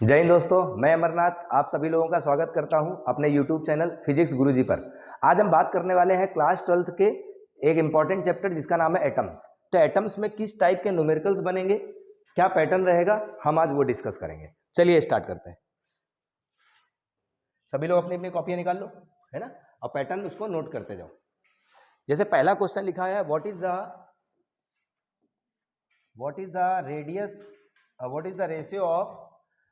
जय हिंद दोस्तों, मैं अमरनाथ आप सभी लोगों का स्वागत करता हूं अपने YouTube चैनल फिजिक्स गुरुजी पर। आज हम बात करने वाले हैं क्लास 12th के एक इंपॉर्टेंट चैप्टर जिसका नाम है एटम्स। तो एटम्स में किस टाइप के न्यूमेरिकल्स बनेंगे, क्या पैटर्न रहेगा, हम आज वो डिस्कस करेंगे। चलिए स्टार्ट करते हैं। सभी लोग अपनी अपनी कॉपियां निकाल लो, है ना, और पैटर्न उसको नोट करते जाओ। जैसे पहला क्वेश्चन लिखा है, what is the ratio of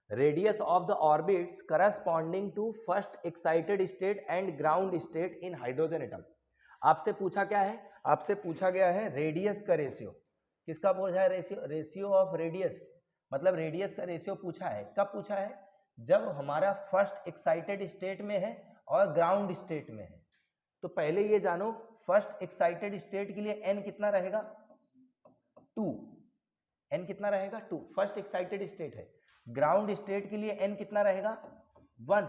radius of the orbits corresponding to first excited state and ground state in hydrogen atom। आपसे पूछा क्या है, आपसे पूछा गया है रेडियस का रेशियो। किसका पूछा है? रेशियो ऑफ रेडियस, मतलब रेडियस का रेशियो पूछा है। कब पूछा है? जब हमारा फर्स्ट एक्साइटेड स्टेट में है और ग्राउंड स्टेट में है। तो पहले ये जानो, फर्स्ट एक्साइटेड स्टेट के लिए n कितना रहेगा? 2। n कितना रहेगा? 2। फर्स्ट एक्साइटेड स्टेट है। ग्राउंड स्टेट के लिए n कितना रहेगा? 1।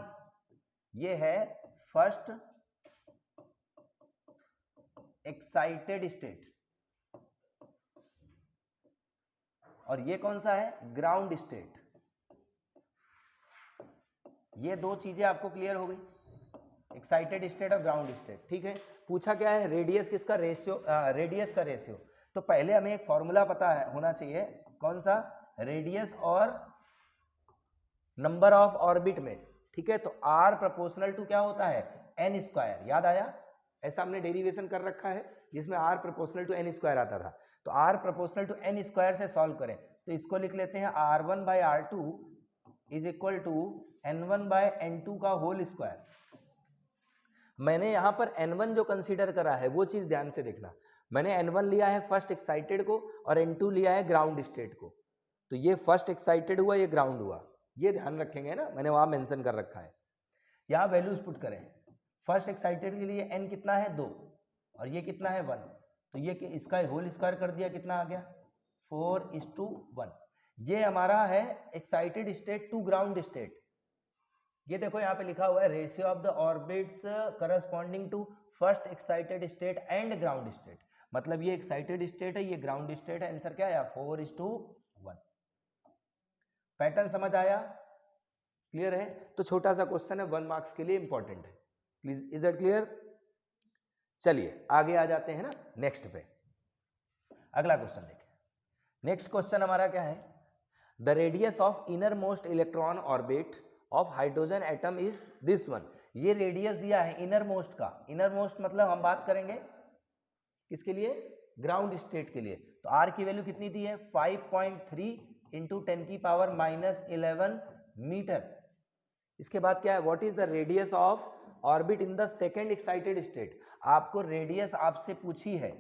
ये है फर्स्ट एक्साइटेड स्टेट, और ये कौन सा है? Ground state. ये दो चीजें आपको क्लियर हो गई, एक्साइटेड स्टेट और ग्राउंड स्टेट। ठीक है, पूछा क्या है? रेडियस किसका? रेडियस का रेशियो। तो पहले हमें एक फॉर्मूला पता है होना चाहिए, कौन सा? रेडियस और नंबर ऑफ ऑर्बिट में। ठीक है, तो r प्रोपोर्शनल टू क्या होता है? n square. याद आया? ऐसा हमने डेरिवेशन कर रखा है जिसमें r proportional to n square आता था। तो r proportional to n square से सॉल्व करें तो इसको लिख लेते हैं r1 by r2 is equal to n1 by n2 का होल स्क्वायर। मैंने यहां पर n1 जो कंसीडर करा है वो चीज ध्यान से देखना। मैंने n1 लिया है फर्स्ट एक्साइटेड को और n2 लिया है ग्राउंड स्टेट को। तो ये फर्स्ट एक्साइटेड हुआ, ये ग्राउंड हुआ, ये ध्यान रखेंगे ना, मैंने वहां मेंशन कर रखा है। यहां वैल्यूज पुट करें। फर्स्ट एक्साइटेड के लिए n कितना है? 2, और ये कितना है? 1। तो ये इसका होल स्क्वायर कर दिया, कितना आ गया? 4:1। ये हमारा है excited state to ground state. ये देखो यहाँ पे लिखा हुआ है ratio of the orbits corresponding to first excited state and ground state. मतलब ये एक्साइटेड स्टेट है, ये ग्राउंड स्टेट है। आंसर क्या आया? 4:1। पैटर्न समझ आया? क्लियर है? तो छोटा सा क्वेश्चन है, 1 मार्क्स के लिए इंपॉर्टेंट है। Please, is that clear? चलिए आगे आ जाते हैं ना नेक्स्ट पे। अगला क्वेश्चन देखें। नेक्स्ट क्वेश्चन हमारा क्या है? The radius of inner most electron orbit of hydrogen atom is this one. ये रेडियस दिया है इनर मोस्ट का। इनर मोस्ट मतलब हम बात करेंगे किसके लिए? ग्राउंड स्टेट के लिए। तो आर की वैल्यू कितनी दी है? 5.3 इंटू 10⁻11 मीटर। इसके बाद क्या है? What is the radius of orbit in the second excited state. आपको रेडियस आपसे पूछी है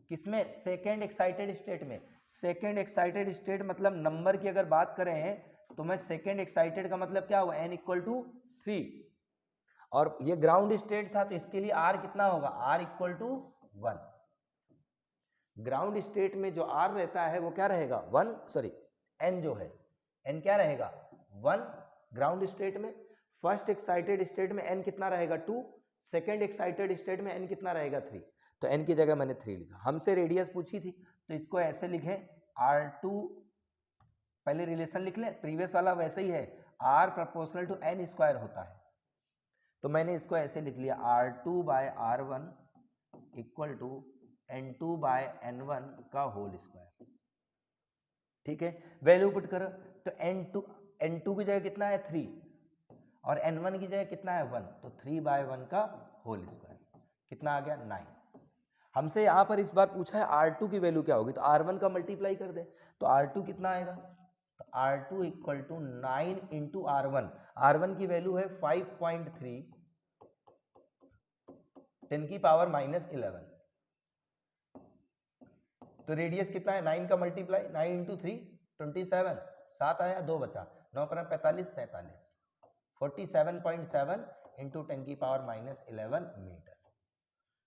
किसमें? सेकेंड एक्साइटेड स्टेट में। सेकेंड एक्साइटेड स्टेट मतलब नंबर की अगर बात करें तो मैं सेकेंड एक्साइटेड का मतलब क्या हुआ? n इक्वल टू 3, और ये ग्राउंड स्टेट था तो इसके लिए r कितना होगा? r equal to 1। Ground state में जो r रहता है वो क्या रहेगा? 1, सॉरी n जो है, n क्या रहेगा? 1 ग्राउंड स्टेट में। फर्स्ट एक्साइटेड स्टेट में n कितना रहेगा? 2। सेकेंड एक्साइटेड स्टेट में n कितना रहेगा? 3। तो n की जगह मैंने 3 लिखा। हमसे रेडियस पूछी थी तो इसको ऐसे लिखे r2, पहले रिलेशन लिख ले, प्रीवियस वाला वैसे ही है, r proportional to n square होता है। तो मैंने इसको ऐसे लिख लिया r2 bye r1 equal to n2 bye n1 का होल स्क्वायर। ठीक है, वैल्यू पुट करो तो n2 की जगह कितना है? 3, और n1 की जगह कितना है? 1। तो 3/1 का होल स्क्वायर कितना आ गया? 9। हमसे यहां पर इस बार पूछा है R2 की वैल्यू क्या होगी, तो R1 का मल्टीप्लाई कर दे तो R2 कितना आएगा? तो R2 equal to 9 into R1। R1 की वैल्यू है 5.3 10⁻11। तो रेडियस कितना है? 9 का मल्टीप्लाई, 9 इंटू 3 27, 7 आया, 2 बचा, 9 पर 45, 47, 47.7 इंटू 10⁻11 मीटर।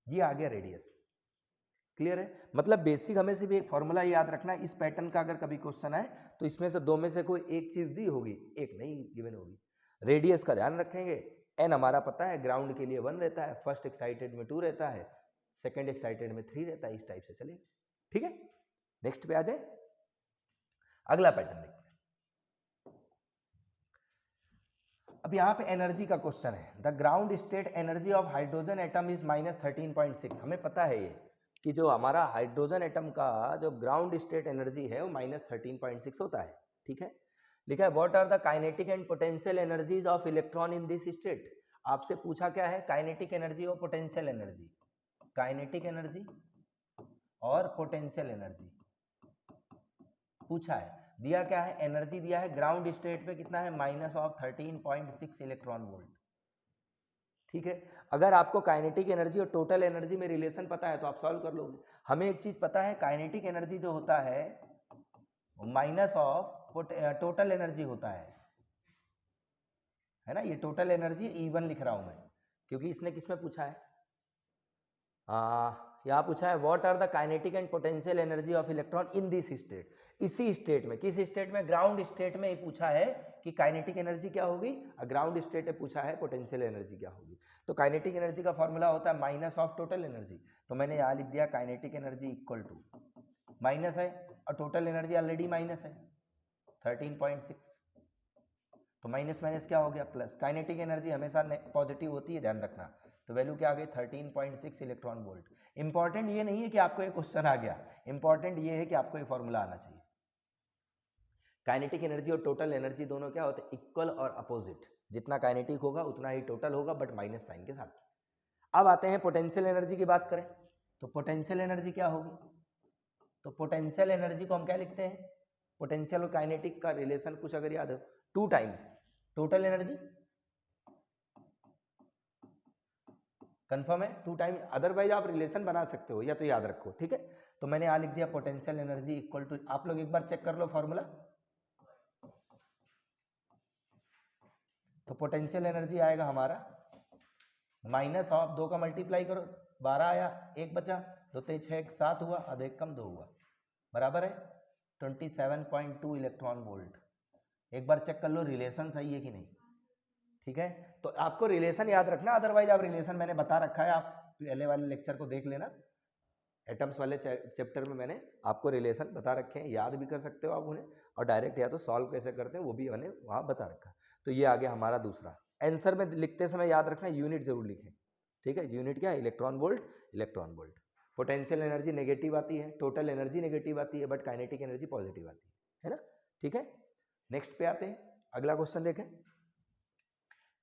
ये आ गया रेडियस। क्लियर है? मतलब बेसिक हमें सिर्फ एक फॉर्मूला याद रखना है। इस पैटर्न का अगर कभी क्वेश्चन आए तो इसमें से दो में से कोई एक चीज दी होगी, एक नहीं गिवन होगी। रेडियस का ध्यान रखेंगे। एन हमारा पता है, ग्राउंड के लिए 1 रहता है, फर्स्ट एक्साइटेड में 2 रहता है, सेकेंड एक्साइटेड में 3 रहता है। इस टाइप से चलेगा। ठीक है, नेक्स्ट पे आ जाए। अगला पैटर्न देखते हैं। अब यहाँ पे एनर्जी का क्वेश्चन है, the ground state energy of hydrogen atom is -13.6। हमें पता है ये कि जो हमारा हाइड्रोजन एटम का जो ग्राउंड स्टेट एनर्जी है वो -13.6 होता है, ठीक है। लिखा है what are the kinetic and potential energies of electron in this state. आपसे पूछा क्या है, काइनेटिक एनर्जी और पोटेंशियल एनर्जी, काइनेटिक एनर्जी और पोटेंशियल एनर्जी पूछा है। दिया क्या है, एनर्जी दिया है ग्राउंड स्टेट पे कितना है, -13.6 इलेक्ट्रॉन वोल्ट, ठीक है। अगर आपको काइनेटिक एनर्जी और टोटल एनर्जी में रिलेशन पता है तो आप सॉल्व कर लोगे। हमें एक चीज पता है, काइनेटिक एनर्जी जो होता है माइनस ऑफ टोटल एनर्जी होता है ना। ये टोटल एनर्जी E1 लिख रहा हूं मैं, क्योंकि इसने किसमें पूछा है, यहाँ पूछा है what are the kinetic and potential energy of electron in this state. इसी स्टेट में, किस स्टेट में, ग्राउंड स्टेट में ही पूछा है कि काइनेटिक एनर्जी क्या होगी, ग्राउंड स्टेट में पूछा है पोटेंशियल एनर्जी क्या होगी। तो काइनेटिक एनर्जी का फॉर्मूला होता है माइनस ऑफ टोटल एनर्जी, तो मैंने यहाँ लिख दिया kinetic energy equal to minus है और टोटल एनर्जी ऑलरेडी माइनस है 13.6, तो माइनस माइनस क्या हो गया प्लस। काइनेटिक एनर्जी हमेशा पॉजिटिव होती है, ध्यान रखना। तो वैल्यू क्या आ गई 13.6 इलेक्ट्रॉन वोल्ट। इंपॉर्टेंट ये नहीं है कि आपको एक क्वेश्चन आ गया, इंपॉर्टेंट ये है कि आपको ये फॉर्मूला आना चाहिए। काइनेटिक एनर्जी और टोटल एनर्जी दोनों क्या होते हैं, इक्वल और अपोजिट। जितना काइनेटिक होगा उतना ही टोटल होगा, बट माइनस साइन के साथ। अब आते हैं पोटेंशियल एनर्जी की बात करें, तो पोटेंशियल एनर्जी क्या होगी, तो पोटेंशियल एनर्जी को हम क्या लिखते हैं, पोटेंशियल और काइनेटिक का रिलेशन कुछ अगर याद हो, 2 टाइम्स टोटल एनर्जी, कंफर्म है 2 टाइम, अदरवाइज आप रिलेशन बना सकते हो या तो याद रखो, ठीक है। तो मैंने यहां लिख दिया पोटेंशियल एनर्जी इक्वल टू, आप लोग एक बार चेक कर लो फॉर्मूला। तो पोटेंशियल एनर्जी आएगा हमारा माइनस ऑफ 2 का मल्टीप्लाई करो 12 आया, 1 बचा, 2 3 6 7 हुआ, आधा 1 कम 2 हुआ, बराबर है 27.2 इलेक्ट्रॉन वोल्ट। एक बार चेक कर लो रिलेशन सही है कि नहीं, ठीक है। तो आपको रिलेशन याद रखना, अदरवाइज आप रिलेशन मैंने बता रखा है, आप पहले वाले लेक्चर को देख लेना, एटम्स वाले चैप्टर में मैंने आपको रिलेशन बता रखे हैं, याद भी कर सकते हो आप उन्हें, और डायरेक्ट या तो सॉल्व कैसे करते हैं वो भी मैंने वहाँ बता रखा। तो ये आ गया हमारा दूसरा। आंसर में लिखते समय याद रखना यूनिट जरूर लिखें, ठीक है। यूनिट क्या है, electron volt, electron volt. Potential energy negative आती है, टोटल एनर्जी नेगेटिव आती है, बट काइनेटिक एनर्जी पॉजिटिव आती है ना, ठीक है। नेक्स्ट पे आते हैं, अगला क्वेश्चन देखें।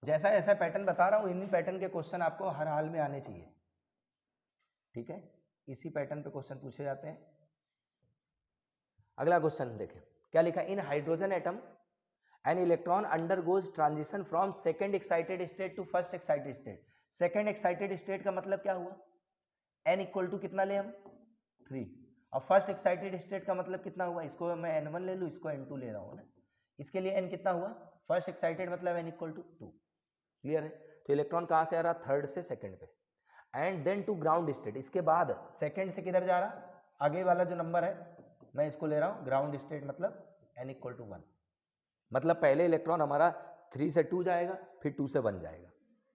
जैसा ऐसा पैटर्न बता रहा हूँ, इन्हीं पैटर्न के क्वेश्चन आपको हर हाल में आने चाहिए, ठीक है। इसी पैटर्न पे क्वेश्चन पूछे जाते हैं। अगला क्वेश्चन देखें क्या लिखा, in hydrogen atom an electron undergoes transition from second excited state to first excited state. Second excited state का मतलब क्या हुआ, n इक्वल टू कितना ले हम 3, और फर्स्ट एक्साइटेड स्टेट का मतलब कितना हुआ, इसको मैं n1 ले लूँ, इसको n2 ले रहा हूँ ना, इसके लिए n कितना हुआ, फर्स्ट एक्साइटेड मतलब n इक्वल टू 2, क्लियर है। तो इलेक्ट्रॉन कहाँ से आ रहा, थर्ड से सेकंड पे, and then to ground state, इसके बाद सेकंड से किधर जा रहा, आगे वाला जो नंबर है मैं इसको ले रहा हूँ ग्राउंड स्टेट, मतलब n इक्वल टू 1, मतलब पहले इलेक्ट्रॉन हमारा 3 से 2 जाएगा, फिर 2 से 1 जाएगा।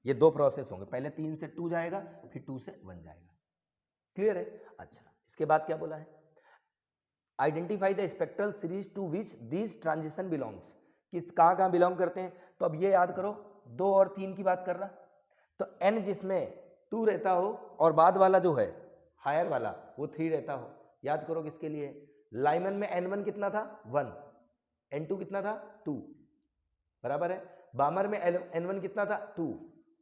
ये 2 प्रोसेस होंगे, पहले 3 से 2 जाएगा, फिर 2 से 1 जाएगा, क्लियर है। अच्छा, इसके बाद क्या बोला है, identify the spectral series to which this transition belongs, कि कहाँ कहाँ बिलोंग करते हैं। तो अब ये याद करो 2 और 3 की बात कर रहा, तो n जिसमें 2 रहता हो और बाद वाला जो है हायर वाला वो 3 रहता हो, याद करो किसके लिए, लाइमन में n1 कितना था 1, n2 कितना था 2, बराबर है। बामर में n1 कितना था 2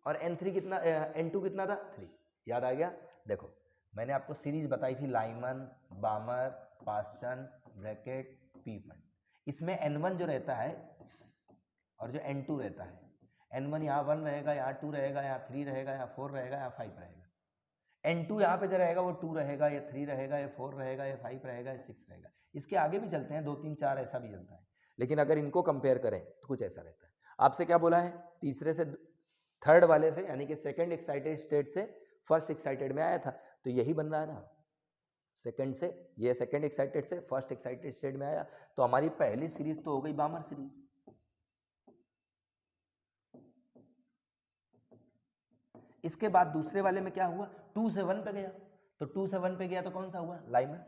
और n3 कितना, n2 कितना था 3, याद आ गया। देखो मैंने आपको सीरीज बताई थी, लाइमन, बामर, पास्चन, ब्रैकेट, पीफन। इसमें n1 जो रहता है और जो n2 रहता है, n1 यहाँ 1 रहेगा, यहाँ 2 रहेगा, यहाँ 3 रहेगा, यहाँ 4 रहेगा, यहाँ 5 रहेगा। n2 यहाँ पे जो रहेगा वो 2 रहेगा, ये 3 रहेगा, ये 4 रहेगा, ये 5 रहेगा, ये 6 रहेगा। इसके आगे भी चलते हैं 2 3 4 ऐसा भी चलता है, लेकिन अगर इनको कंपेयर करें तो कुछ ऐसा रहता है। आपसे क्या बोला है, तीसरे से थर्ड वाले से, यानी कि सेकंड एक्साइटेड स्टेट से फर्स्ट एक्साइटेड में आया था, तो यही बन रहा है ना, सेकंड से, ये सेकंड एक्साइटेड से फर्स्ट एक्साइटेड स्टेट में आया, तो हमारी पहली सीरीज तो हो गई बामर सीरीज। इसके बाद दूसरे वाले में क्या हुआ, 2 से 1 पे गया, तो 2 से 1 पे गया तो कौन सा हुआ, लाइमन।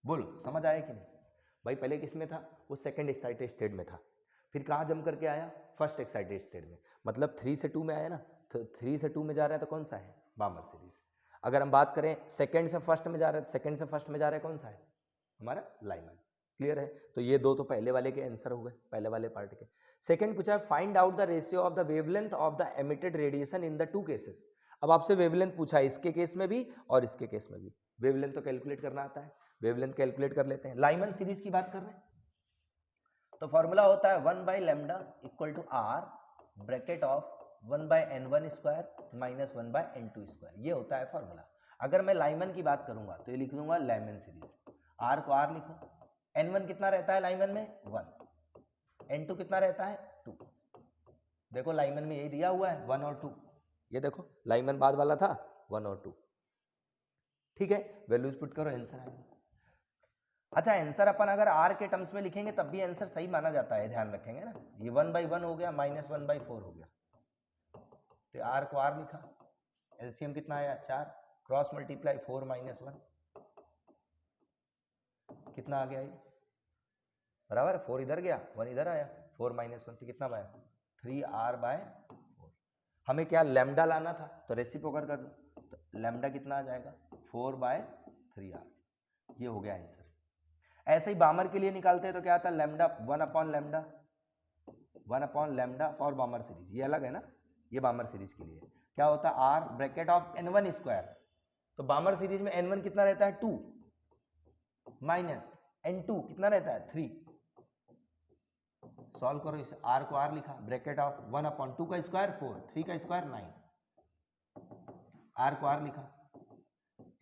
बोलो समझ आया कि नहीं। भाई पहले किस में था, वो सेकंड एक्साइटेड स्टेट में था, फिर कहाँ जम करके आया, फर्स्ट एक्साइटेड स्टेट में, मतलब 3 से 2 में आया ना, तो 3 से 2 में जा रहा है तो कौन सा है, बामर सीरीज। अगर हम बात करें सेकंड से फर्स्ट में जा रहा है, सेकंड से फर्स्ट में जा रहा है कौन सा है, हमारा लाइमन। क्लियर है, तो ये दो तो पहले वाले के आंसर हो गए, पहले वाले पार्ट के। सेकंड पूछा है find out the ratio of the wavelength of the emitted radiation in the two cases. अब आपसे वेवलेंथ पूछा है इसके केस में भी और इसके केस में भी, वेवलेंथ तो कैलकुलेट करना आता है, वेवलेंथ कैलकुलेट कर लेते हैं। लाइमन सीरीज की बात कर रहे हैं तो फॉर्मूला होता है 1 lambda equal to R bracket of 1/n1 square minus 1/n2 square, ये होता है फॉर्मूला। अगर मैं लाइमन की बात करूंगा तो ये लिख दूंगा लाइमन सीरीज, आर को आर लिखो, n1 कितना रहता है लाइमन में 1, n2 कितना रहता है 2। देखो लाइमन में यही दिया हुआ है 1 और 2, ये देखो लाइमन बाद वाला था 1 और 2। ठीक है, वैल्यूज पुट करो, आंसर आएगा। अच्छा आंसर अपन अगर आर के टर्म्स में लिखेंगे तब भी आंसर सही माना जाता है, ध्यान रखेंगे ना। ये 1/1 हो गया माइनस 1/4 हो गया, तो आर को आर लिखा, एलसीएम कितना आया 4, क्रॉस मल्टीप्लाई 4 माइनस 1 कितना आ गया ये, बराबर 4 इधर गया 1 इधर आया, 4 माइनस 1 तो कितना आया 3r/4। हमें क्या लैम्डा लाना था तो रेसिप्रोकल कर दो, तो लैम्डा कितना आ जाएगा 4/3r, ये हो गया आंसर। ऐसे ही बामर के लिए निकालते हैं तो क्या आता है लैम्डा 1/लैम्डा फॉर बामर सीरीज, ये अलग है ना, ये बामर सीरीज के लिए क्या होता है are bracket of n1 square, तो बामर सीरीज में n1 कितना रहता है 2 माइनस n2 कितना रहता है 3, सॉल्व करो इसे, आर को आर लिखा, ब्रैकेट ऑफ 1/2 का स्क्वायर 4, 3 का स्क्वायर 9, आर को आर लिखा,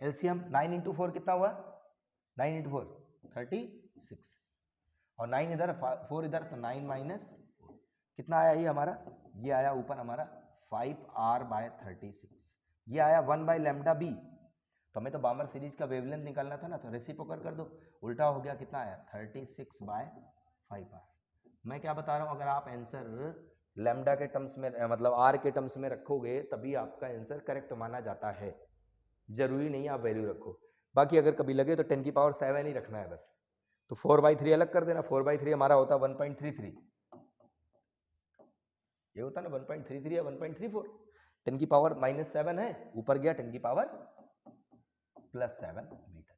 एलसीएम 9 इंटू 4 कितना हुआ 9 इंटू 4 36, और 9 इधर 4 इधर, तो 9 माइनस 4 कितना आया ये हमारा, ये आया ऊपर हमारा 5r/36, ये आया 1/लैम्डा बी। तो हमें तो बामर सीरीज का वेवलेंथ निकालना था ना, तो रेसिप्रोकल कर दो, उल्टा हो गया, कितना आया 36/5r। मैं क्या बता रहा हूँ, अगर आप आंसर लैम्डा के टर्म्स में मतलब आर के टर्म्स में रखोगे तभी आपका आंसर करेक्ट माना जाता है, जरूरी नहीं आप वैल्यू रखो। बाकी अगर कभी लगे तो 10⁻7 ही रखना है बस, तो 4/3 अलग कर देना, 4/3 हमारा होता 1.33, ये होता ना 1.33 या 1.34, 10⁻⁻7 है, ऊपर गया 10⁻+7 मीटर।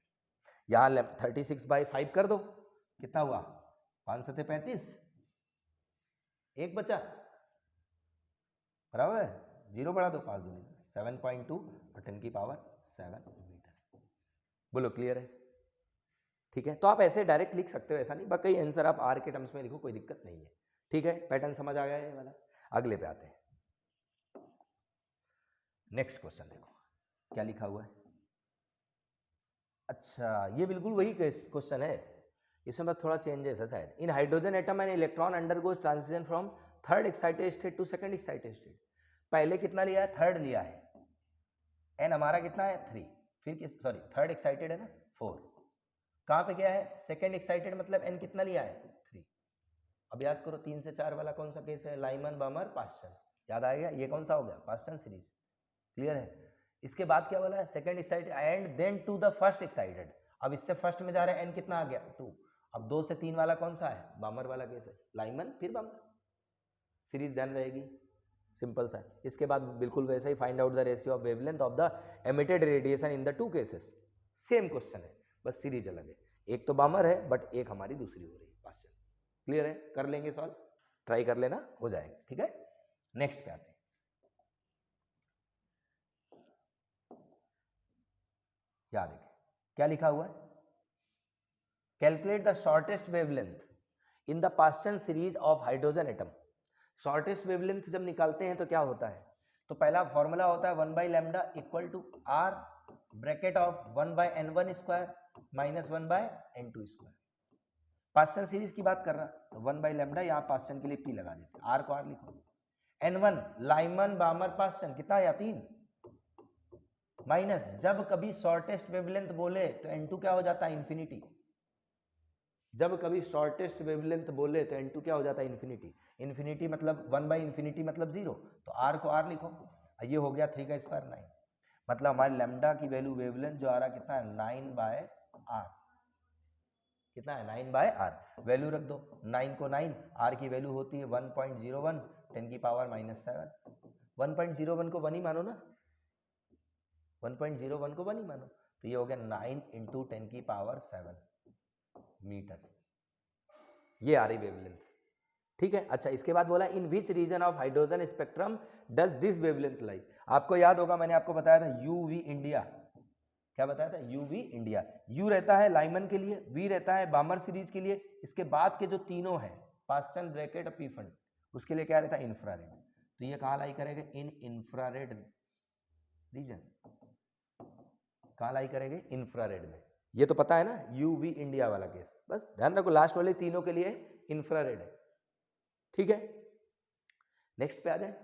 यहाँ 36/5 कर दो, कितना हुआ 5 7 35, एक बचा, बराबर है, 0 बढ़ा दो 5 दूनी 7.2 और 10⁻7 मीटर। बोलो क्लियर है, ठीक है। तो आप ऐसे डायरेक्ट लिख सकते हो, ऐसा नहीं, बाकी आंसर आप आर के टर्म्स में लिखो, कोई दिक्कत नहीं है, ठीक है। पैटर्न समझ आ गया ये वाला। अगले पे आते हैं, नेक्स्ट क्वेश्चन देखो क्या लिखा हुआ है। अच्छा ये बिल्कुल वही क्वेश्चन है, इसमें बस थोड़ा चेंजेस है शायद। In hydrogen atom an electron undergoes transition from third excited state to second excited state. पहले कितना लिया है, थर्ड लिया है, एन हमारा कितना है 3, फिर सॉरी थर्ड एक्साइटेड है ना 4, कहाँ पे गया है सेकंड एक्साइटेड, मतलब एन कितना लिया है 3। अब याद करो 3 से 4 वाला कौन सा केस है, लाइमन बामर पास्चन, याद आएगा, ये कौन सा हो गया पास्चन सीरीज, क्लियर है। इसके बाद क्या बोला है second excited and then to the first excited, अब इससे फर्स्ट में जा रहा है, एन कितना आ गया 2, अब 2 से 3 वाला कौन सा है, बामर वाला केस है, लाइमन फिर बामर सीरीज ध्यान रहेगी, सिंपल सा है। इसके बाद बिल्कुल वैसे ही find out the ratio of wavelength of the emitted radiation in the two cases, same question है, बस सीरीज अलग है, एक तो बामर है बट एक हमारी दूसरी हो रही है पास्चन, क्लियर है, कर लेंगे सॉल्व, ट्राई कर लेना, हो जाएगा, ठीक है। नेक्स्ट पे आते हैं, क्या देखें क्या लिखा हुआ है, calculate the shortest wavelength in the Paschen series of hydrogen atom. Shortest wavelength जब निकालते हैं तो क्या होता है, तो पहला फॉर्मूला होता है 1/लैम्डा equal to R bracket of 1/n1 square minus 1/n2 square. Paschen series की बात कर रहा, तो 1/लैम्डा, यहाँ पास्चन के लिए पी लगा देते, आर को आर लिखो, n1 लाइमन बामर पास्चन कितना आया 3, माइनस जब कभी शॉर्टेस्ट वेवलेंथ बोले तो n2 क्या हो जाता है इन्फिनिटी, जब कभी शॉर्टेस्ट वेवलेंथ बोले तो n2 क्या हो जाता है इन्फिनिटी, इन्फिनिटी मतलब 1/इन्फिनिटी मतलब 0, तो r को r लिखो, ये हो गया 3 का स्क्वायर 9, मतलब हमारे लैम्डा की वैल्यू वेवलेंथ जो आ रहा कितना है 9/r, कितना है 9/r, वैल्यू रख दो 9 को 9, r की वैल्यू होती है 1.01 10 की पावर -7। 1.01 को 1 ही मानो ना, 1.01 को 1 ही मानो, तो ये हो गया 9 × 10 की पावर 7 मीटर, ये आ रही वेवलेंथ। ठीक है, अच्छा इसके बाद बोला in which region of hydrogen spectrum does this wavelength lie. आपको याद होगा मैंने आपको बताया था यूवी इंडिया, क्या बताया था, यूवी इंडिया। यू रहता है लाइमन के लिए, वी रहता है बामर सीरीज के लिए, इसके बाद के जो तीनों हैं पास्टन, ब्रैकेट और पीफंड, उसके लिए क्या रहता है इंफ्रारेड। तो ये कहाँ लाई करेंगे, इन इंफ्रारेड रीजन, कहाँ लाई करेंगे, इंफ्रारेड में। ये तो पता है ना यूवी इंडिया वाला केस, बस ध्यान रखो लास्ट वाले तीनों के लिए इंफ्रारेड है। ठीक है, नेक्स्ट पे आ जाए,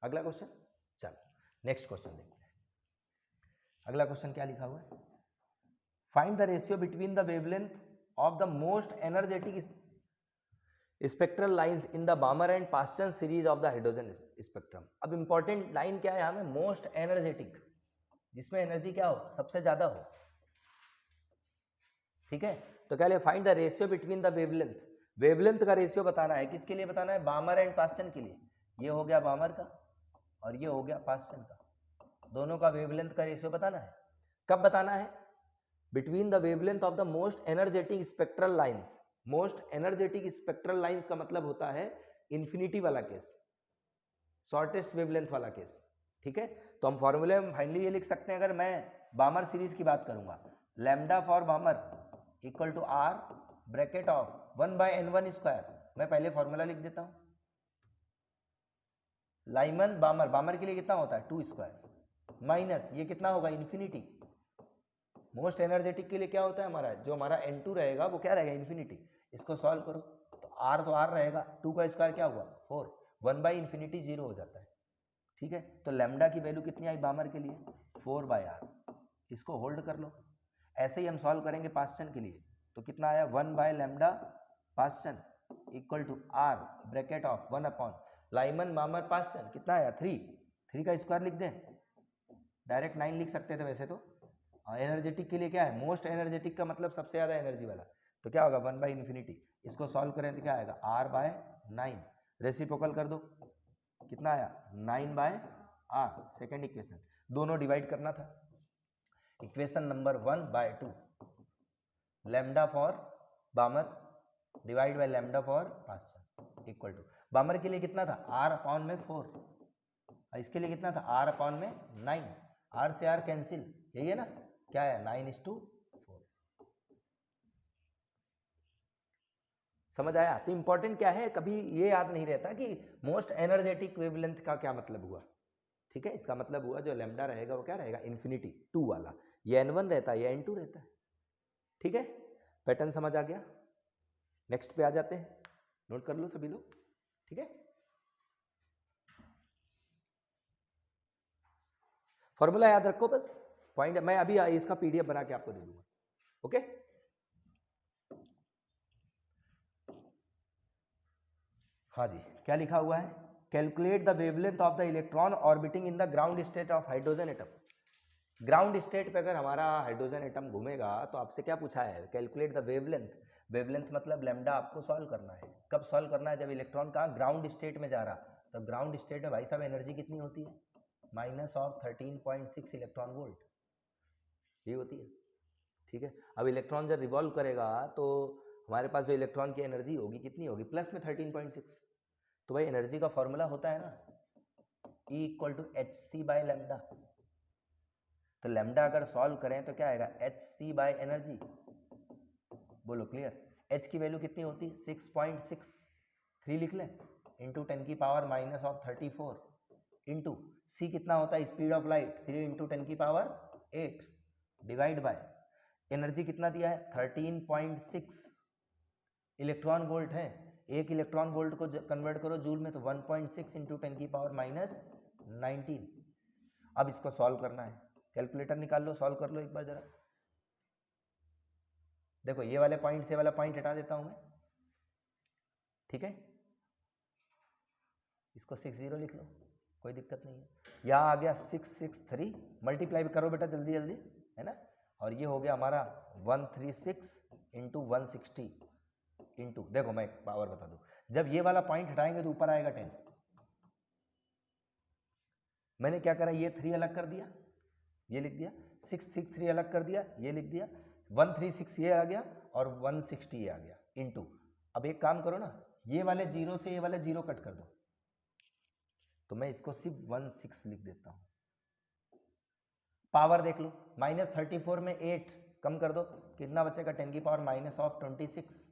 अगला क्वेश्चन। चलो नेक्स्ट क्वेश्चन देखते हैं, अगला क्वेश्चन क्या लिखा हुआ है, find the ratio between the wavelength of the most energetic spectral lines in the बामर and Paschen series of the hydrogen spectrum. अब इंपॉर्टेंट लाइन क्या है हमें, मोस्ट एनर्जेटिक, जिसमें एनर्जी क्या हो, सबसे ज्यादा हो। ठीक है, तो क्या लिखा, find the ratio between the wavelength, wavelength का रेशियो बताना है, किसके लिए बताना है, बामर एंड पास्टन के लिए। ये हो गया बामर का और ये हो गया पास्टन का, दोनों का वेवलेंथ का रेशियो बताना है। कब बताना है, between the wavelength of the most energetic spectral lines. Most energetic spectral lines का मतलब होता है इंफिनिटी वाला केस, शॉर्टेस्ट वेवलेंथ वाला केस। ठीक है, तो हम फॉर्मूले में फाइनली ये लिख सकते हैं, अगर मैं बामर सीरीज की बात करूंगा, lambda for Balmer equal to R bracket of 1/n1 square, मैं पहले फॉर्मूला लिख देता हूं, लाइमन बामर, बामर के लिए कितना होता है 2 स्क्वायर माइनस ये कितना होगा इन्फिनिटी, मोस्ट एनर्जेटिक के लिए क्या होता है हमारा, जो हमारा n2 रहेगा वो क्या रहेगा इन्फिनिटी। इसको सॉल्व करो तो r रहेगा, 2 का स्क्वायर क्या हुआ 4, 1/∞ 0 हो जाता है। ठीक है, तो लैम्डा की वैल्यू कितनी आई बामर के लिए 4/r, इसको होल्ड कर लो। ऐसे ही हम सॉल्व करेंगे पास्टन के लिए, तो कितना आया 1/λ Paschen equal to r bracket of 1 upon Lyman Balmer Paschen, कितना आया 3 का स्क्वायर लिख दें, डायरेक्ट 9 लिख सकते थे वैसे तो। एनर्जेटिक के लिए क्या है, मोस्ट एनर्जेटिक का मतलब सबसे ज्यादा एनर्जी वाला, तो क्या होगा 1/∞, इसको सॉल्व करें तो क्या आएगा r/9, रेसिप्रोकल कर दो, कितना आया 9/r, सेकेंड इक्वेशन, दोनों डिवाइड करना था। Equation number 1/2, lambda for Balmer divide by lambda for Paschen equal to, Balmer के लिए कितना था r/4 और इसके लिए कितना था r/9, r से r कैंसिल, यही है ना, क्या है 9:4। समझ आया। तो इंपॉर्टेंट क्या है, कभी ये याद नहीं रहता कि मोस्ट एनर्जेटिक वेवलेंथ का क्या मतलब हुआ। ठीक है, इसका मतलब हुआ जो लैम्डा रहेगा वो क्या रहेगा इन्फिनिटी 2 वाला, ये n1 रहता है ये n2 रहता है। ठीक है, पैटर्न समझ आ गया, नेक्स्ट पे आ जाते हैं, नोट कर लो सभी लोग। ठीक है, फॉर्मूला याद रखो बस, पॉइंट मैं अभी इसका पीडीएफ बना के आपको दे दूंगा। ओके, हाँ जी, क्या लिखा हुआ है, calculate the wavelength of the electron orbiting in the ground state of hydrogen atom. Ground state पे अगर हमारा हाइड्रोजन एटम घूमेगा तो आपसे क्या पूछा है, कैलकुलेट द वेवलेंथ, वेवलेंथ मतलब लैम्डा आपको सॉल्व करना है। कब सॉल्व करना है, जब इलेक्ट्रॉन कहाँ ग्राउंड स्टेट में जा रहा, तो ग्राउंड स्टेट में भाई साहब एनर्जी कितनी होती है -13.6 इलेक्ट्रॉन वोल्ट, ये होती है। ठीक है, अब इलेक्ट्रॉन जब रिवॉल्व करेगा तो हमारे पास जो इलेक्ट्रॉन की एनर्जी होगी कितनी होगी, प्लस में 13.6, तो भाई एनर्जी का फॉर्मूला होता है ना E = hc/λ, तो लैम्डा अगर सॉल्व करें तो क्या आएगा hc/एनर्जी, बोलो क्लियर, h की वैल्यू कितनी होती है 6.63 लिख लें इंटू 10 की पावर -34 इंटू c कितना होता है स्पीड ऑफ लाइट 3 इंटू 10 की पावर 8 डिवाइड बाय एनर्जी कितना दिया है 13.6 इलेक्ट्रॉन वोल्ट है, एक इलेक्ट्रॉन वोल्ट को कन्वर्ट करो जूल में तो 1.6 इंटू 10 की पावर -19। अब इसको सॉल्व करना है, कैलकुलेटर निकाल लो, सॉल्व कर लो एक बार जरा। देखो ये वाले पॉइंट से वाला पॉइंट हटा देता हूं मैं, ठीक है, इसको 60 लिख लो, कोई दिक्कत नहीं है। यहाँ आ गया 663, मल्टीप्लाई करो बेटा जल्दी जल्दी, है ना, और ये हो गया हमारा 136 इंटू 160 इंटू, देखो मैं पावर बता दूं, जब ये वाला पॉइंट हटाएंगे तो ऊपर आएगा 10। मैंने क्या करा, ये 3 अलग कर दिया, ये लिख दिया, 663 अलग कर दिया, ये लिख दिया, 136 ये आ गया और 160 ये आ गया इंटू। अब एक काम करो ना, ये वाले जीरो से ये वाले जीरो कट कर दो, तो मैं इसको सिर्फ 16 लिख देता हूं। पावर देख लो, -34 में 8 कम कर दो, कितना बचेगा, 10 की पावर -26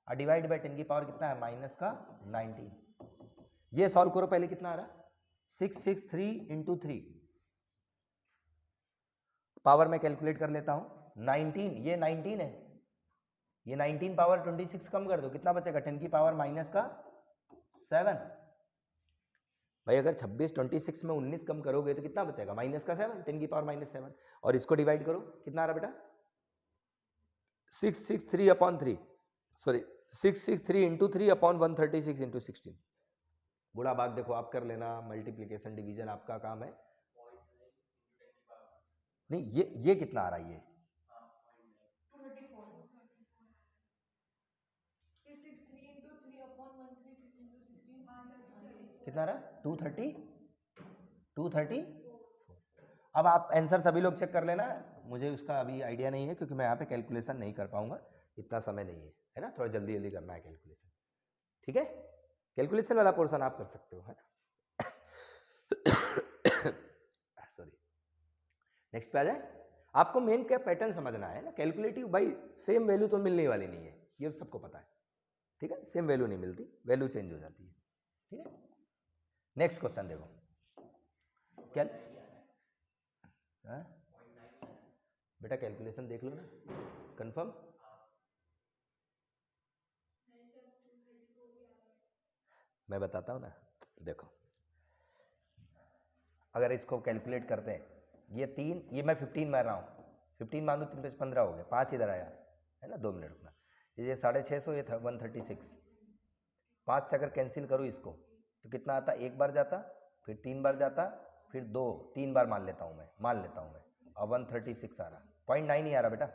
और डिवाइड बाय 10 की पावर कितना है, -19। ये सॉल्व करो, पहले कितना आ रहा, 663 इंटू 3, पावर में कैलकुलेट कर लेता हूं 19, ये 19 है, ये 19 पावर 26 कम कर दो, कितना बचेगा, 10 की पावर -7। भाई अगर 26 26 में 19 कम करोगे तो कितना बचेगा, -7, 10 की पावर -7। और इसको डिवाइड करो, कितना आ रहा बेटा, 663 upon 3, sorry 663 into 3 upon 136 into 16। बुढ़ा भाग देखो आप कर लेना, मल्टीप्लीकेशन डिवीजन आपका काम है। नहीं ये कितना आ रहा है, ये कितना रहा, 230। अब आप आंसर सभी लोग चेक कर लेना, मुझे उसका अभी आइडिया नहीं है क्योंकि मैं यहाँ पे कैलकुलेशन नहीं कर पाऊंगा, इतना समय नहीं है ना, थोड़ा जल्दी जल्दी करना है कैलकुलेशन, ठीक है। कैलकुलेशन वाला पोर्शन आप कर सकते हो, है ना। सॉरी, नेक्स्ट पे आ जाए। आपको मेन क्या पैटर्न समझना है ना, कैलकुलेटिव भाई सेम वैल्यू तो मिलने वाली नहीं है, ये सबको पता है, ठीक है, सेम वैल्यू नहीं मिलती, वैल्यू चेंज हो जाती है, ठीक है। नेक्स्ट क्वेश्चन देखो, क्या बेटा कैलकुलेशन देख लो ना, कंफर्म। मैं बताता हूँ ना, देखो अगर इसको कैलकुलेट करते हैं, ये 3, ये मैं 15 मार रहा हूँ, 15 मान लो, 3 पे 15 हो गया, 5 इधर आया है ना, 2 मिनट रुकना, ये 650, ये 136, 5 से अगर कैंसिल करूँ इसको तो कितना आता, एक बार जाता, फिर 3 बार जाता, फिर 3 बार मान लेता हूँ मैं, और 136 आ रहा, 0.9 ही आ रहा बेटा,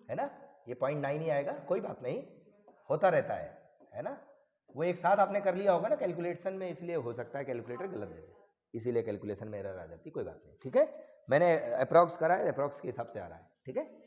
है ना, ये 0.9 ही आएगा, कोई बात नहीं, होता रहता है ना, वो एक साथ आपने कर लिया होगा ना कैलकुलेशन में, इसलिए हो सकता है कैलकुलेटर गलत दे दे, इसीलिए कैलकुलेशन में एरर आ जाती, कोई बात नहीं, ठीक है। मैंने अप्रॉक्स करा है, अप्रॉक्स के हिसाब से आ रहा है, ठीक है।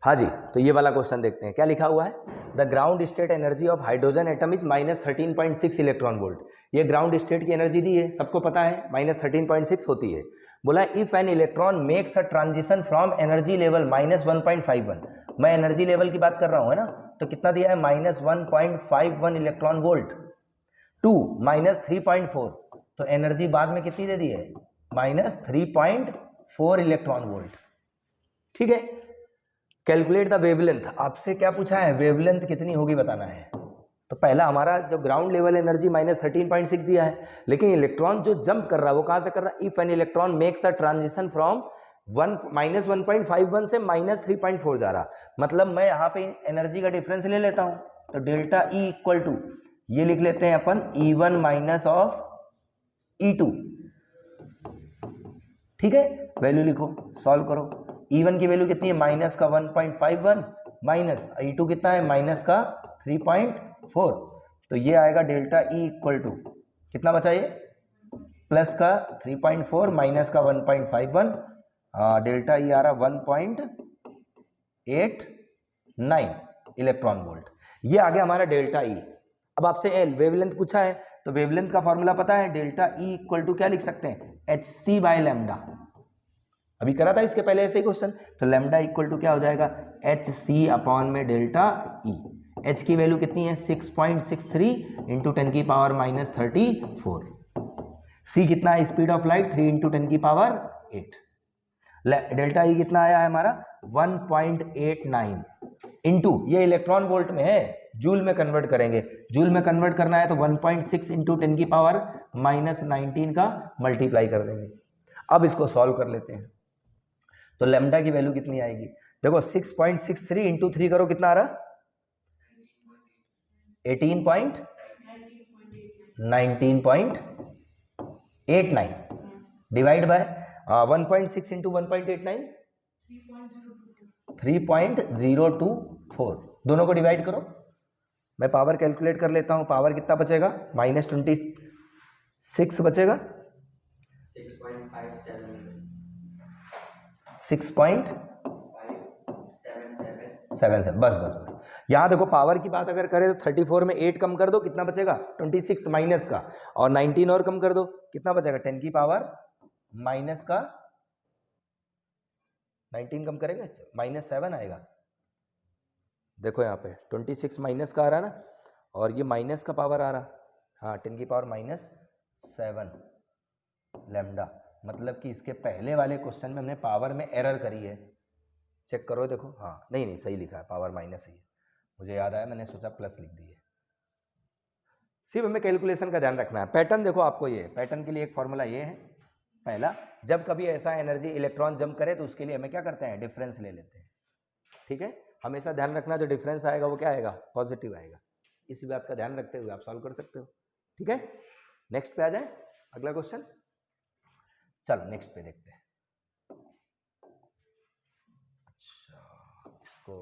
हाँ जी, तो ये वाला क्वेश्चन देखते हैं, क्या लिखा हुआ है, the ground state energy of hydrogen atom is -13.6 electron volt. ये ग्राउंड स्टेट की एनर्जी दी है, सबको पता है -13.6 होती है। बोला if an electron makes a transition from energy level -1.51, मैं एनर्जी लेवल की बात कर रहा हूँ, है ना, तो कितना दिया है, -1.51 इलेक्ट्रॉन वोल्ट टू -3.4, तो एनर्जी बाद में कितनी दे दी है, -3.4 इलेक्ट्रॉन वोल्ट, ठीक है। कैलकुलेट द वेवलेंथ, आपसे क्या पूछा है, वेवलेंथ कितनी होगी बताना है। तो पहला हमारा जो ग्राउंड लेवल एनर्जी -13.6 दिया है, लेकिन इलेक्ट्रॉन जो जंप कर रहा है वो कहां से कर रहा है, if an electron makes a transition from -1.51 से -3.4 जा रहा, मतलब मैं यहाँ पे एनर्जी का डिफरेंस ले लेता हूँ, तो डेल्टा E इक्वल टू, ये लिख लेते हैं अपन E1 माइनस ऑफ E2, ठीक है, वैल्यू लिखो, सॉल्व करो, E1 की वैल्यू कितनी है, माइनस का 1.51 माइनस E2 कितना है, माइनस का 3.4, तो ये आएगा डेल्टा E इक्वल टू कितना बचा, ये प्लस का 3.4 माइनस का 1.51, डेल्टा E आ रहा 1.89 इलेक्ट्रॉन वोल्ट, ये आ गया हमारा डेल्टा E। अब आपसे वेवलेंथ पूछा है, तो वेवलेंथ का फॉर्मूला पता है, डेल्टा E इक्वल टू क्या लिख सकते हैं, hc बाय लैम्डा, अभी करा था इसके पहले ऐसे ही क्वेश्चन, तो लैम्डा इक्वल टू क्या हो जाएगा, hc अपॉन में डेल्टा E, h की वैल्यू कितनी है, 6.63 इंटू 10 की पावर -34, c कितना है, स्पीड ऑफ लाइट 3 इंटू 10 की पावर 8, डेल्टा E कितना आया है हमारा 1.89 इंटू, ये इलेक्ट्रॉन वोल्ट में है, जूल में कन्वर्ट करेंगे, जूल में कन्वर्ट करना है तो 1.6 इंटू 10 की पावर -19 का मल्टीप्लाई कर देंगे। अब इसको सॉल्व कर लेते हैं, तो लैम्डा की वैल्यू कितनी आएगी, देखो 6.63 इंटू 3 करो, कितना आ रहा, 19.89 डिवाइड बाय, 1.6 इंटू 1.89 3.024, दोनों को डिवाइड करो। मैं पावर कैलकुलेट कर लेता हूं, पावर कितना बचेगा, -26 बचेगा, 6.577, बस बस बस। यहां देखो पावर की बात अगर करें तो 34 में 8 कम कर दो, कितना बचेगा 26 माइनस का, और 19 और कम कर दो, कितना बचेगा 10 की पावर माइनस का 19 कम करेंगे -7 आएगा। देखो यहाँ पे 26 माइनस का आ रहा है ना, और ये माइनस का पावर आ रहा, हाँ 10 की पावर -7 लैम्डा। मतलब कि इसके पहले वाले क्वेश्चन में हमने पावर में एरर करी है, चेक करो देखो, हाँ नहीं सही लिखा है, पावर माइनस ही है, मुझे याद आया, मैंने सोचा प्लस लिख दिए। सिर्फ हमें कैलकुलेशन का ध्यान रखना है। पैटर्न देखो आपको, ये पैटर्न के लिए एक फॉर्मूला ये है, पहला, जब कभी ऐसा एनर्जी इलेक्ट्रॉन जंप करे तो उसके लिए हमें क्या करते हैं, डिफरेंस ले लेते हैं, ठीक है। हमेशा ध्यान रखना जो डिफरेंस आएगा वो क्या आएगा, पॉजिटिव आएगा। इसी बात का ध्यान रखते हुए आप सॉल्व कर सकते हो, ठीक है। नेक्स्ट पे आ जाए, अगला क्वेश्चन, चलो नेक्स्ट पे देखते हैं। अच्छा, इसको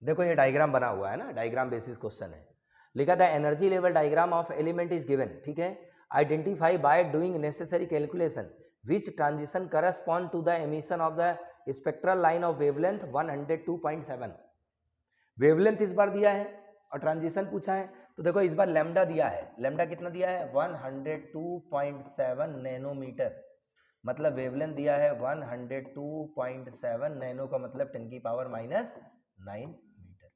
देखो, ये डायग्राम बना हुआ है ना, डायग्राम बेसिस क्वेश्चन है, लिखा था energy level diagram of element is given, ठीक है। Identify by doing necessary calculation which transition correspond to the emission of the spectral line of wavelength 102.7। Wavelength इस बार दिया है और ट्रांजिशन पूछा है, तो देखो इस बार लैम्डा दिया है, लैम्डा कितना दिया है 102.7 नैनोमीटर, मतलब वेवलेंथ दिया है 102.7 नैनो का मतलब 10 की पावर -9 मीटर।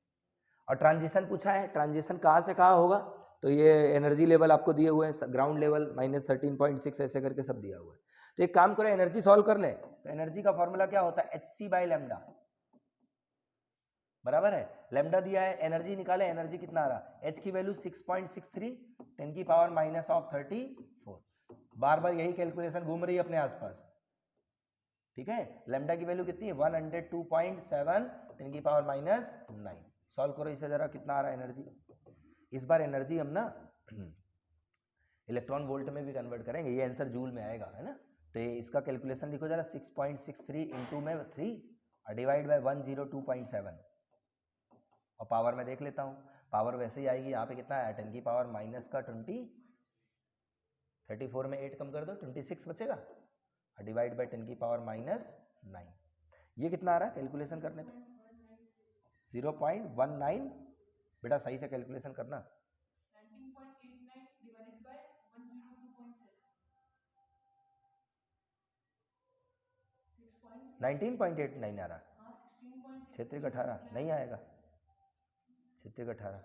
और ट्रांजिशन पूछा है, ट्रांजिशन कहाँ से कहाँ होगा, तो ये एनर्जी लेवल आपको दिए हुए हैं, ग्राउंड लेवल -13.6 ऐसे करके सब दिया हुआ है। तो एक काम करो, एनर्जी सॉल्व कर लें, तो एनर्जी का फॉर्मूला क्या होता है, hc बाई लैम्डा, बराबर है, लैम्डा दिया है, एनर्जी निकाले, एनर्जी कितना आ रहा, h की वैल्यू 6.63 10 की पावर -34, बार बार यही कैलकुलेशन घूम रही है अपने आसपास, ठीक है। लैम्डा की वैल्यू कितनी है 102.7 10 की पावर -9, सॉल्व करो इसे जरा, कितना आ रहा है एनर्जी। इस बार एनर्जी हम ना इलेक्ट्रॉन वोल्ट में भी कन्वर्ट करेंगे, ये आंसर जूल में आएगा, है ना। तो ये इसका कैलकुलेशन लिखो जरा, 6.63 इंटू में 3 और डिवाइड बाय 102.7, और पावर में देख लेता हूँ, पावर वैसे ही आएगी, यहाँ पे कितना है 10 की पावर माइनस का 20, 34 में 8 कम कर दो 26 बचेगा, और डिवाइड बाय 10 की पावर -9, ये कितना आ रहा है कैलकुलेशन करने पे 0.19, बेटा सही से कैलकुलेशन करना, 19.89 आ रहा, क्षेत्रिक 18 नहीं आएगा, क्षेत्रिक 18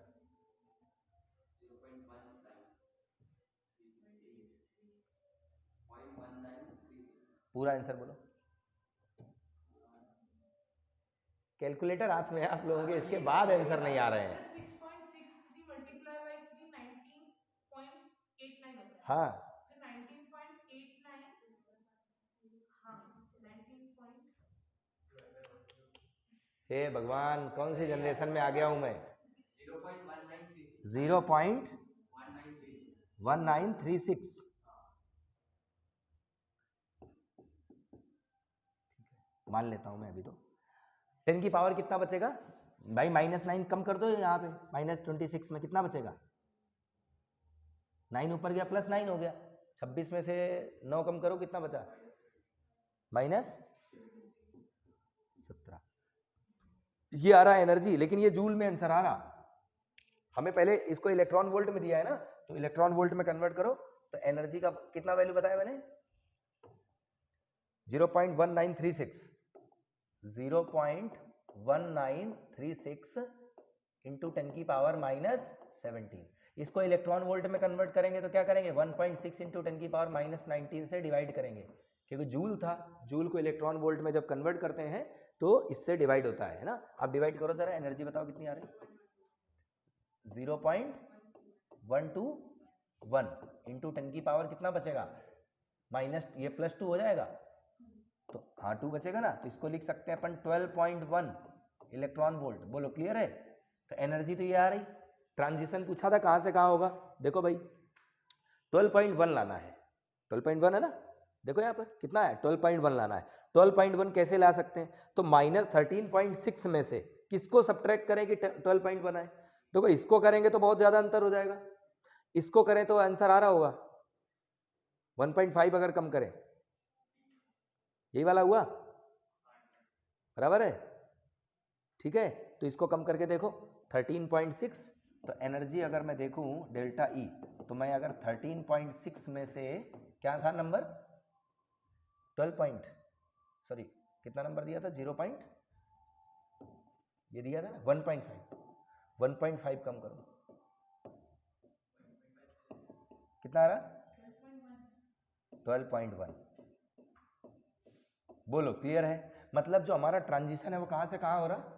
पूरा आंसर बोलो, कैलकुलेटर हाथ में आप लोगों के, इसके बाद आंसर नहीं आ रहे हैं। 6.63 मल्टीप्लाई बाय 3 19.89 होता है, हाँ, तो 19.89, हाँ 19. हे भगवान, कौन सी जनरेशन में आ गया हूं मैं, 0.1936, मान लेता हूं मैं अभी, तो 10 की पावर कितना बचेगा भाई, -9 कम कर दो, यहाँ पे -26 में कितना बचेगा, 9 ऊपर गया +9 हो गया, 26 में से 9 कम करो, कितना बचा -17, ये आ रहा एनर्जी, लेकिन ये जूल में आंसर आ रहा, हमें पहले इसको इलेक्ट्रॉन वोल्ट में दिया है ना, तो इलेक्ट्रॉन वोल्ट में कन्वर्ट करो, तो एनर्जी का कितना वैल्यू बताया मैंने 0.1936, 0.1936 इंटू 10 की पावर -17, इसको इलेक्ट्रॉन वोल्ट में कन्वर्ट करेंगे तो क्या करेंगे 1.6 इंटू 10 की पावर -19 से डिवाइड करेंगे, क्योंकि जूल था, जूल को इलेक्ट्रॉन वोल्ट में जब कन्वर्ट करते हैं तो इससे डिवाइड होता है ना। आप डिवाइड करो जरा, एनर्जी बताओ कितनी आ रही, 0.121 इंटू 10 की पावर कितना बचेगा माइनस, ये +2 हो जाएगा, तो हाँ 2 बचेगा ना, तो इसको लिख सकते हैं अपन 12.1 इलेक्ट्रॉन वोल्ट, बोलो क्लियर है। तो एनर्जी तो ये आ रही, ट्रांजिशन पूछा था कहाँ से कहाँ होगा, देखो भाई 12.1 लाना है, 12.1 है ना, देखो यहाँ पर कितना है 12.1 लाना है। 12.1 कैसे ला सकते हैं, तो -13.6 में से किसको सब्ट्रैक्ट करें कि 12.1 आए। देखो इसको करेंगे तो बहुत ज्यादा अंतर हो जाएगा, इसको करें तो आंसर आ रहा होगा 1.5 अगर कम करें, यही वाला हुआ, बराबर है, ठीक है। तो इसको कम करके देखो 13.6, तो एनर्जी अगर मैं देखूं डेल्टा ई, तो मैं अगर 13.6 में से क्या था नंबर 12 कितना नंबर दिया था 0 पॉइंट, ये दिया था ना 1.5 कम करो कितना आ रहा 12.1। बोलो क्लियर है, मतलब जो हमारा ट्रांजिशन है वो कहां से कहां हो रहा,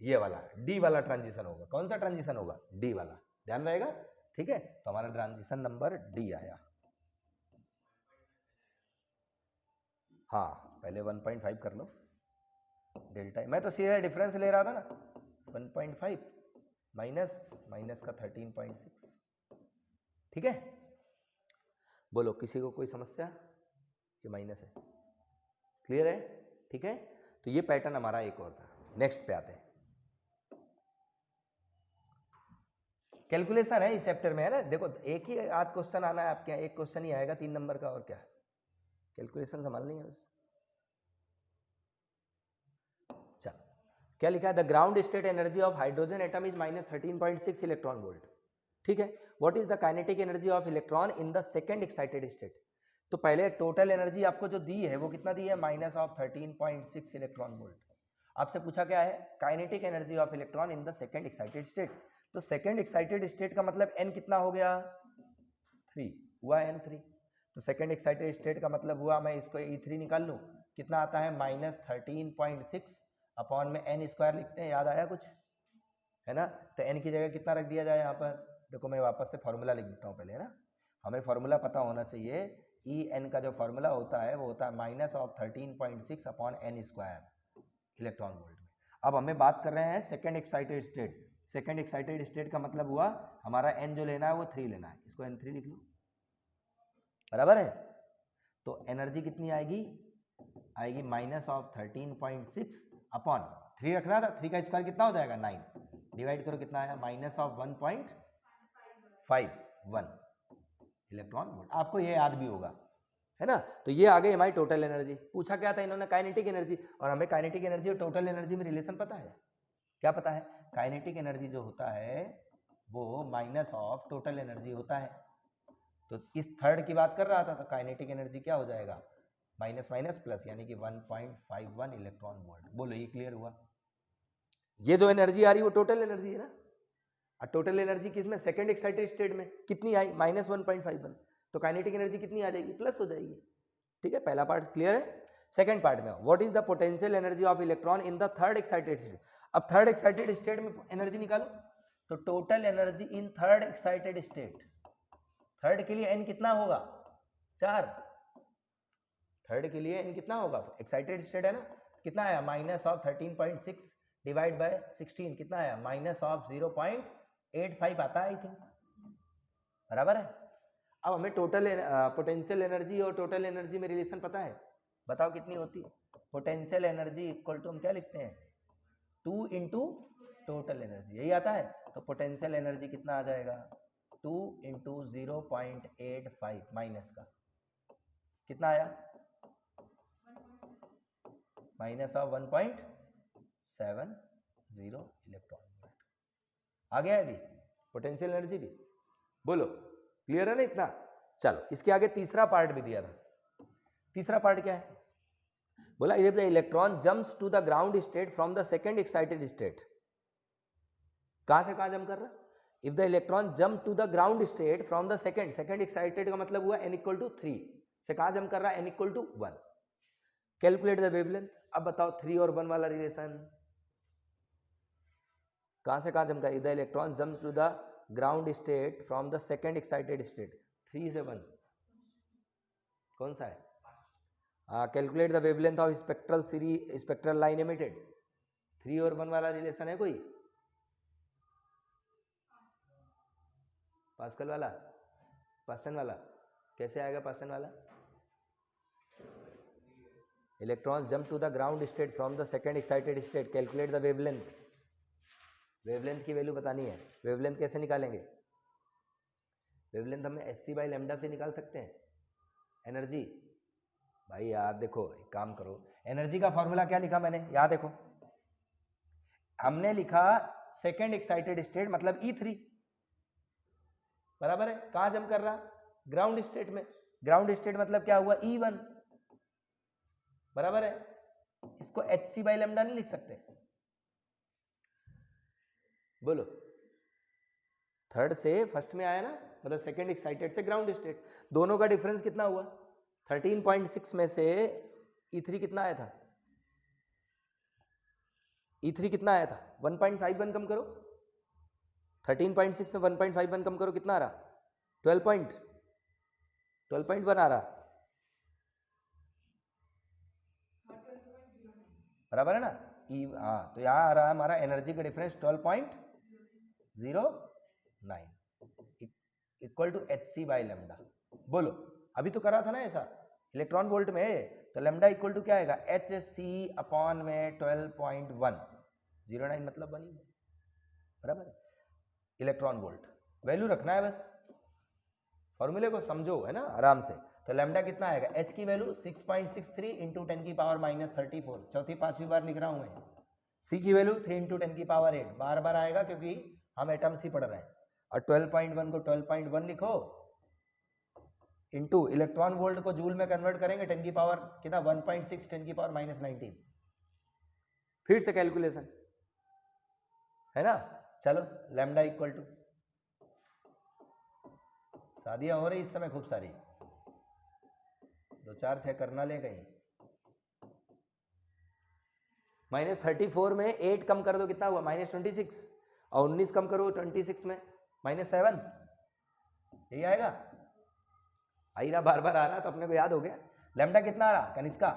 ये वाला डी वाला ट्रांजिशन होगा। कौन सा ट्रांजिशन होगा, डी वाला, ध्यान रहेगा, ठीक है। तो हमारा ट्रांजिशन नंबर डी आया। हाँ पहले 1.5 कर लो डेल्टा, मैं तो सीधा डिफरेंस ले रहा था ना, 1.5 माइनस का 13.6, ठीक है। बोलो किसी को कोई समस्या, कि माइनस है, क्लियर है, ठीक है। तो ये पैटर्न हमारा एक और था। नेक्स्ट पे आते हैं, कैलकुलेशन है इस चैप्टर में, है ना। देखो एक ही आध क्वेश्चन आना है आपके यहाँ, एक क्वेश्चन ही आएगा 3 नंबर का, और क्या कैलकुलेशन संभालनी है बस। चलो क्या लिखा है, the ground state energy of hydrogen atom is -13.6 electron volt, ठीक है। What is the kinetic energy of electron in the second excited state. तो पहले टोटल एनर्जी आपको जो दी है वो कितना दी है, -13.6 इलेक्ट्रॉन वोल्ट। आपसे पूछा क्या है, kinetic energy of electron in the second excited state. तो सेकंड एक्साइटेड स्टेट का मतलब n कितना हो गया 3 हुआ, n3। तो सेकंड एक्साइटेड स्टेट का मतलब हुआ, मैं इसको E3 निकाल लूं, कितना आता है -13.6 अपॉन में n स्क्वायर लिखते हैं, याद आया कुछ, है ना। तो n की जगह कितना रख दिया जाए यहाँ पर, देखो मैं वापस से फॉर्मूला लिख देता हूँ पहले, है ना। हमें फॉर्मूला पता होना चाहिए, ई एन का जो फॉर्मूला होता है वो होता है -13.6 upon n square electron volt में। अब हमें बात कर रहे हैं second excited state. Second excited state का मतलब हुआ हमारा n जो लेना है वो 3 लेना है, इसको n3 लिख लो, बराबर है। तो एनर्जी कितनी आएगी, आएगी -13.6 अपॉन 3 रखना था, 3 का स्क्वायर कितना हो जाएगा 9, डिवाइड करो कितना आया -1.51 इलेक्ट्रॉन वोल्ट। आपको ये याद भी होगा, है ना। तो ये आ गई हमारी टोटल एनर्जी। पूछा क्या था इन्होंने, काइनेटिक एनर्जी, और हमें काइनेटिक एनर्जी और टोटल एनर्जी में रिलेशन पता है, क्या पता है, काइनेटिक एनर्जी जो होता है वो माइनस ऑफ टोटल एनर्जी होता है। तो इस थर्ड की बात कर रहा था, तो काइनेटिक एनर्जी क्या हो जाएगा, माइनस माइनस प्लस, यानी कि 1.51 इलेक्ट्रॉन वोल्ट। बोलो ये क्लियर हुआ। ये जो एनर्जी आ रही है वो टोटल एनर्जी है ना, और टोटल एनर्जी किसमें, सेकंड एक्साइटेड स्टेट में कितनी आई -1.51, तो काइनेटिक एनर्जी कितनी आ जाएगी, प्लस हो जाएगी, ठीक है। पहला पार्ट क्लियर है। सेकंड पार्ट में what is the potential energy of electron in the third excited state. अब थर्ड एक्साइटेड स्टेट में एनर्जी निकालो, तो total energy in third excited state, third के लिए n कितना होगा 4, थर्ड के लिए n कितना होगा, एक्साइटेड स्टेट है ना, कितना आया -13.6 डिवाइड बाय 16 कितना आया -0.85 आता है आई थिंक, बराबर है। अब हमें टोटल पोटेंशियल एनर्जी और टोटल एनर्जी में रिलेशन पता है, बताओ कितनी होती है। पोटेंशियल एनर्जी इक्वल टू हम क्या लिखते हैं 2 इंटू टोटल एनर्जी, यही आता है। तो पोटेंशियल एनर्जी कितना आ जाएगा 2 इंटू 0.85 माइनस का कितना आया -1.70 इलेक्ट्रॉन वोल्ट आ गया अभी पोटेंशियल एनर्जी भी। बोलो क्लियर है ना इतना। चलो इसके आगे तीसरा पार्ट भी दिया था। तीसरा पार्ट क्या है, बोला if the electron jumps to the ground state from the second excited state, कहां से कहां जंप कर रहा, if the electron jump to the ground state from the second excited का मतलब हुआ n इक्वल टू 3 से कहां जंप कर रहा है n equal to 1। Calculate the wavelength. अब बताओ 3 और 1 वाला रिलेशन कहां से कहां जंप कर, if the electron jump to the ground state from the second excited state, 3 से 1 कौन सा है, calculate the wavelength of spectral series spectral line emitted, 3 और 1 वाला रिलेशन है कोई, पास्कल वाला, पासन वाला, कैसे आएगा पासन वाला, electrons jump to the ground state from the second excited state, calculate the wavelength. Wavelength की वैल्यू बतानी है। वेवलेंथ कैसे निकालेंगे? वेवलेंथ हम एच बाई लैम्डा से निकाल सकते हैं। एनर्जी भाई यार देखो, एक काम करो, एनर्जी का फॉर्मूला क्या लिखा मैंने, याद देखो, हमने लिखा सेकेंड एक्साइटेड स्टेट मतलब E3, बराबर है। कहां जंप कर रहा? ग्राउंड स्टेट में। ग्राउंड स्टेट मतलब क्या हुआ? E1, बराबर है। इसको hc बाई लैम्डा नहीं लिख सकते? बोलो, थर्ड से फर्स्ट में आया ना, मतलब सेकेंड एक्साइटेड से ग्राउंड स्टेट, दोनों का डिफरेंस कितना हुआ? 13.6 में से E3 कितना आया था? E3 कितना आया था? 1.51 कम करो, 13.6 में 1.51 कम करो, कितना आ रहा? 12.1 आ रहा, बराबर है ना? हाँ, तो यहाँ आ रहा है हमारा एनर्जी का difference 12.09 equal to hc by lambda. बोलो, अभी तो करा था ना ऐसा, इलेक्ट्रॉन वोल्ट में, तो लैम्डा इक्वल टू क्या आएगा? hc अपॉन में 12.109 मतलब बनी, बराबर है। इलेक्ट्रॉन वोल्ट वैल्यू रखना है बस, फॉर्मूले को समझो, है ना, आराम से। तो लैम्डा कितना आएगा? h की वैल्यू 6.63 इंटू 10 की पावर माइनस 34, चौथी पांचवी बार लिख रहा हूं मैं। c की वैल्यू 3 इंटू 10 की पावर 8, बार बार आएगा क्योंकि हम एटम्स ही पढ़ रहे हैं। और 12.1 को 12.1 लिखो, इंटू इलेक्ट्रॉन वोल्ट को जूल में कन्वर्ट करेंगे, 10 की पावर कितना? 1.6 10 की पावर माइनस 19। फिर से कैलकुलेशन, है ना। चलो, लैम्डा इक्वल टू, शादियां हो रही इस समय खूब सारी, 2 4 6 करना ले कहीं। -34 में 8 कम कर दो, कितना हुआ? -26, और 19 कम करो 26 में -7, यही आएगा। आई रहा, बार बार आ रहा, तो अपने को याद हो गया। लैम्डा कितना आ रहा कनिष्का?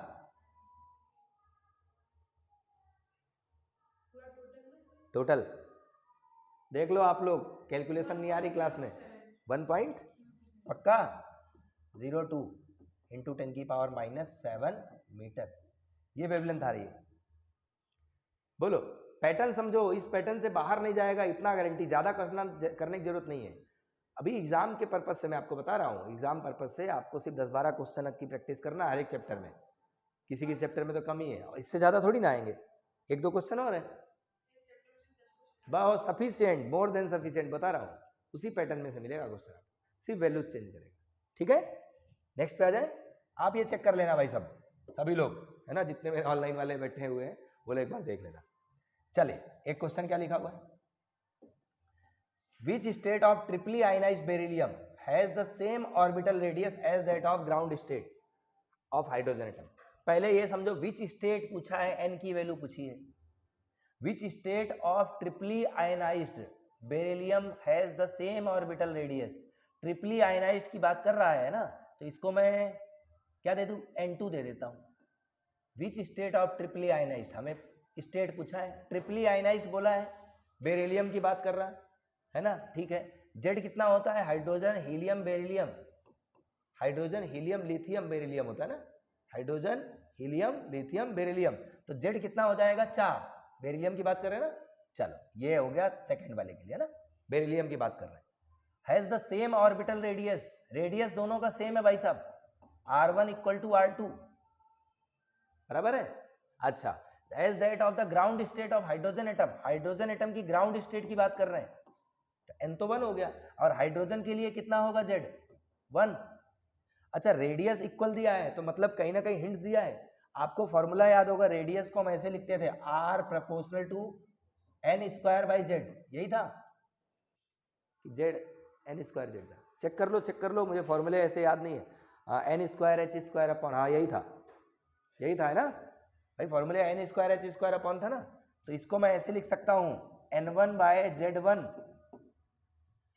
टोटल देख लो आप लोग, कैलकुलेशन नहीं आ रही क्लास में। 1 पॉइंट पक्का 02 इंटू 10 की पावर -7 मीटर, ये वेवलेंथ आ रही है। बोलो, पैटर्न समझो, इस पैटर्न से बाहर नहीं जाएगा, इतना गारंटी, ज्यादा करने की जरूरत नहीं है। अभी एग्जाम के पर्पज से मैं आपको बता रहा हूँ, एग्जाम पर्पज से आपको सिर्फ 10-12 क्वेश्चन की प्रैक्टिस करना हर एक चैप्टर में, किसी किसी चैप्टर में तो कम ही है, इससे ज्यादा थोड़ी ना आएंगे, 1-2 क्वेश्चन और है, बहुत सफिशिएंट, मोर देन सफिशिएंट, बता रहा हूँ। उसी पैटर्न में से मिलेगा क्वेश्चन, सिर्फ वैल्यू चेंज करेगा, ठीक है। नेक्स्ट पे आ जाए, आप ये चेक कर लेना भाई, सब सभी लोग, है ना, जितने मेरे ऑनलाइन वाले बैठे हुए हैं, वो लोग एक बार देख लेना। चलिए, एक क्वेश्चन क्या लिखा हुआ है? Which state of triply ionized beryllium has the same orbital radius as that of ground state of hydrogen atom? पहले ये समझो, which state पूछा है, n की वैल्यू पूछी है। Which state of triply ionized beryllium has the same orbital radius? Triply ionized की बात कर रहा है ना, तो इसको मैं क्या दे दूं? N2 दे देता हूं। Which state of triply ionized, हमें स्टेट पूछा है, ट्रिपली आयनाइज्ड बोला है, बेरिलियम की बात कर रहा है ना, ठीक है। जेड कितना होता है? Hydrogen helium beryllium, hydrogen helium lithium beryllium होता है ना, हाइड्रोजन हीलियम लिथियम बेरिलियम, तो जेड कितना हो जाएगा? 4। बेरिलियम की बात कर रहे हैं ना, चलो ये हो गया सेकंड वाले के लिए ना, बेरिलियम की बात कर रहे हैं। Has the same orbital radius, radius दोनों का सेम है भाई साहब, R1 इक्वल टू R2, बराबर है। अच्छा, as that of the ground state of hydrogen atom, hydrogen atom की ग्राउंड स्टेट की बात कर रहे हैं, तो n तो 1 हो गया, और हाइड्रोजन के लिए कितना होगा? Z 1। अच्छा, रेडियस इक्वल दिया है, तो मतलब कहीं ना कहीं हिंट्स दिया है। आपको फॉर्मूला याद होगा, रेडियस को हम ऐसे लिखते थे, R proportional to n square by Z, यही था Z n square Z। Check कर लो, चेक कर लो, मुझे फॉर्मूले ऐसे याद नहीं है। n square h square upon, हाँ यही था, यही था, है ना भाई, फॉर्मूले n square h square upon था ना, तो इसको मैं ऐसे लिख सकता हूं, n1 बाय Z1,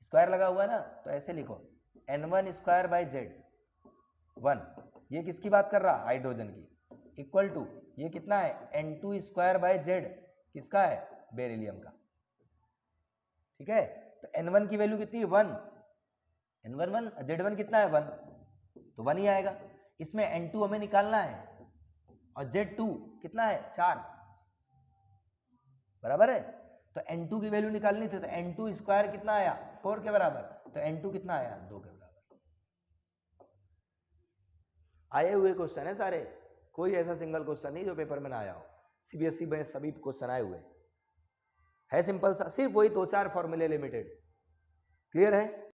स्क्वायर लगा हुआ है ना, तो ऐसे लिखो n1 स्क्वायर बाय Z1, ये किसकी बात कर रहा? हाइड्रोजन की, इक्वल टू ये कितना है? n2 स्क्वायर बाय Z, किसका है? बेरिलियम का, ठीक है। तो n1 की वैल्यू कितनी है? 1, n1 1, Z1 कितना है? 1, तो 1 ही आएगा। इसमें n2 हमें निकालना है, और Z2 कितना है 4, बराबर है। तो N2 की वैल्यू निकालनी थी, तो N2 स्क्वायर कितना आया 4 के बराबर, तो N2 कितना आया 2 के बराबर। आए हुए क्वेश्चन है सारे, कोई ऐसा सिंगल क्वेश्चन नहीं जो पेपर में ना आया हो। सीबीएसई में सभी क्वेश्चन आए हुए है, सिंपल सा, सिर्फ वही 2-4 फॉर्मूले लिमिटेड। क्लियर है।